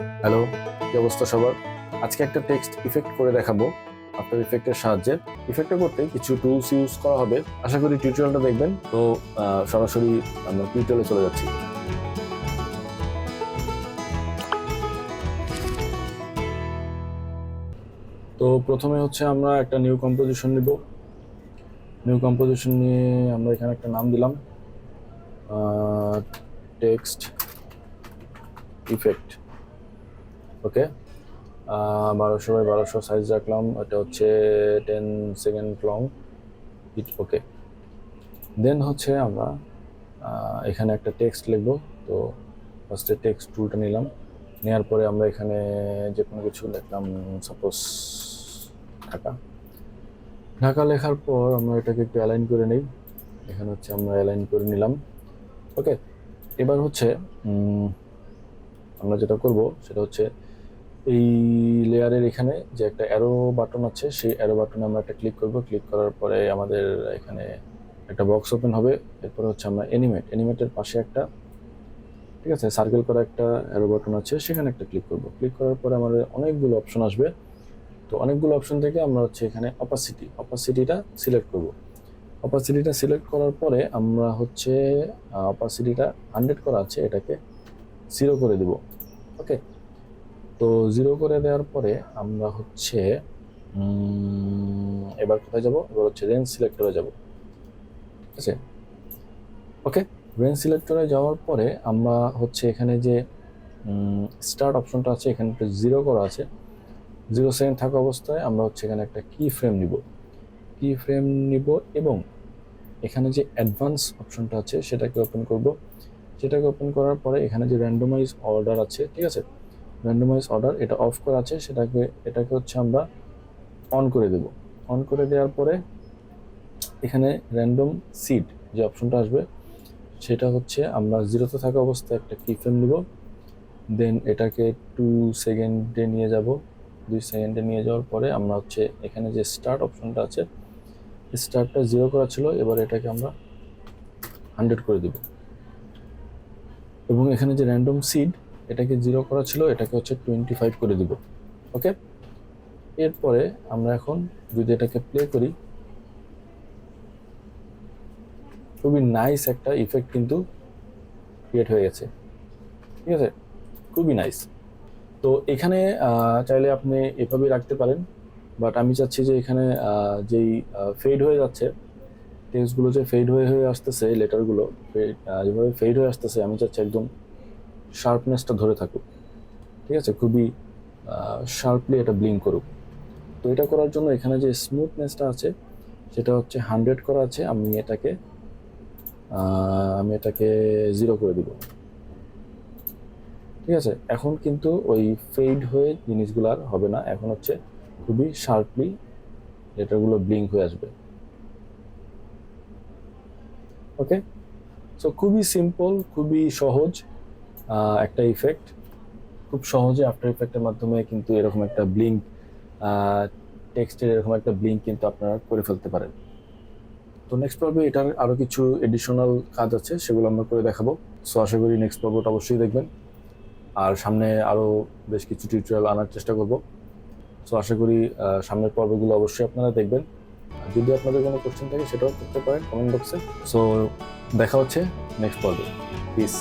Hello, কি অবস্থা সবার? আজকে একটা টেক্সট ইফেক্ট করে দেখাবো আফটার ইফেক্টের সাহায্যে। ইফেক্টটা করতে কিছু টুলস ইউজ করা হবে। আশা করি টিউটোরিয়ালটা দেখবেন। তো সরাসরি আমরা টিউটোরিয়ালে চলে যাচ্ছি। তো প্রথমে হচ্ছে আমরা একটা নিউ কম্পোজিশন নিব। নিউ কম্পোজিশন নিয়ে আমরা এখানে একটা নাম দিলাম টেক্সট ইফেক্ট। ওকে, 1200 সাইজ রাখলাম। এটা হচ্ছে 10 সেকেন্ড লং। ওকে, দেন হচ্ছে আমরা এখানে একটা টেক্সট লিখবো। তো ফার্স্টে টেক্সট টুলটা নিলাম, নেওয়ার পরে আমরা এখানে যে কোনো কিছু লিখলাম, সাপোজ ঢাকা। ঢাকা লেখার পর আমরা এটাকে একটু অ্যালাইন করে নিই। এখানে হচ্ছে আমরা অ্যালাইন করে নিলাম। ওকে, এবার হচ্ছে আমরা যেটা করব সেটা হচ্ছে এই লেয়ারের এখানে যে একটা অ্যারো বাটন আছে, সেই অ্যারো বাটনে আমরা একটা ক্লিক করব। ক্লিক করার পরে আমাদের এখানে একটা বক্স ওপেন হবে। এরপরে হচ্ছে আমরা এনিমেটের পাশে একটা, ঠিক আছে, সার্কেল করা একটা অ্যারো বাটন আছে, সেখানে একটা ক্লিক করব। ক্লিক করার পরে আমাদের অনেকগুলো অপশন আসবে। তো অনেকগুলো অপশন থেকে আমরা হচ্ছে এখানে অপাসিটিটা সিলেক্ট করব। অপাসিটিটা সিলেক্ট করার পরে আমরা হচ্ছে অপাসিটিটা 100 করা আছে, এটাকে 0 করে দেব। ওকে, তো 0 করে দেওয়ার পরে আমরা হচ্ছে এবার কোথায় যাব? এবার হচ্ছে রেঞ্জ সিলেক্টরে যাব। ঠিক আছে, ওকে, রেঞ্জ সিলেক্টরে যাওয়ার পরে আমরা হচ্ছে এখানে যে স্টার্ট অপশনটা আছে, এখানে একটা 0 করা আছে। 0 সেকেন্ড থাকা অবস্থায় আমরা হচ্ছে এখানে একটা কি ফ্রেম নিব এবং এখানে যে অ্যাডভান্স অপশনটা আছে সেটাকে ওপেন করব। সেটাকে ওপেন করার পরে এখানে যে র্যান্ডমাইজ অর্ডার আছে, ঠিক আছে, র্যান্ডমাইজ অর্ডার এটা অফ করা আছে, এটাকে হচ্ছে আমরা অন করে দেব। অন করে দেওয়ার পরে এখানে র্যান্ডম সিড যে অপশনটা আসবে, সেটা হচ্ছে আমরা 0তে থাকা অবস্থায় একটা কি ফ্রেম নিব। দেন এটাকে 2 সেকেন্ডে নিয়ে যাব। 2 সেকেন্ডে নিয়ে যাওয়ার পরে আমরা হচ্ছে এখানে যে স্টার্ট অপশনটা আছে, স্টার্টটা 0 করা ছিল, এবার এটাকে আমরা 100 করে দেব। এবং এখানে যে র্যান্ডম সিড, এটাকে 0 করা ছিল, এটাকে হচ্ছে 25 করে দেব। ওকে, এরপরে আমরা এখন যদি এটাকে প্লে করি, খুবই নাইস একটা ইফেক্ট কিন্তু ক্রিয়েট হয়ে গেছে। ঠিক আছে, খুবই নাইস। তো এখানে চাইলে আপনি এভাবেই রাখতে পারেন, বাট আমি চাচ্ছি যে এখানে যেই ফেড হয়ে যাচ্ছে টেক্সটগুলো, যে ফেড হয়ে আসতেছে, লেটারগুলো যেভাবে ফেড হয়ে আসতেছে, আমি চাচ্ছি একদম শার্পনেসটা ধরে থাকুক। ঠিক আছে, খুবই শার্পলি এটা ব্লিঙ্ক করুক। তো এটা করার জন্য এখানে যে স্মুথনেসটা আছে সেটা হচ্ছে 100 করা আছে, আমি এটাকে 0 করে দিব। ঠিক আছে, এখন কিন্তু ওই ফেড হয়ে জিনিসগুলো আর হবে না, এখন হচ্ছে খুবই শার্পলি লেটারগুলো ব্লিঙ্ক হয়ে আসবে। ওকে, সো খুবই সিম্পল, খুবই সহজ একটা ইফেক্ট। খুব সহজে আফটার ইফেক্টের মাধ্যমে কিন্তু এরকম একটা ব্লিঙ্ক, টেক্সটের এরকম একটা ব্লিঙ্ক কিন্তু আপনারা করে ফেলতে পারেন। তো নেক্সট পর্বে এটার আরও কিছু এডিশনাল কাজ আছে, সেগুলো আমরা করে দেখাবো। সো আশা করি নেক্সট পর্বটা অবশ্যই দেখবেন, আর সামনে আরও বেশ কিছু টিউটোরিয়াল আনার চেষ্টা করব। সো আশা করি সামনের পর্বগুলো অবশ্যই আপনারা দেখবেন। যদি আপনাদের কোনো কোশ্চেন থাকে সেটাও করতে পারেন কমেন্ট বক্সে। সো দেখা হচ্ছে নেক্সট পর্বে। পিস।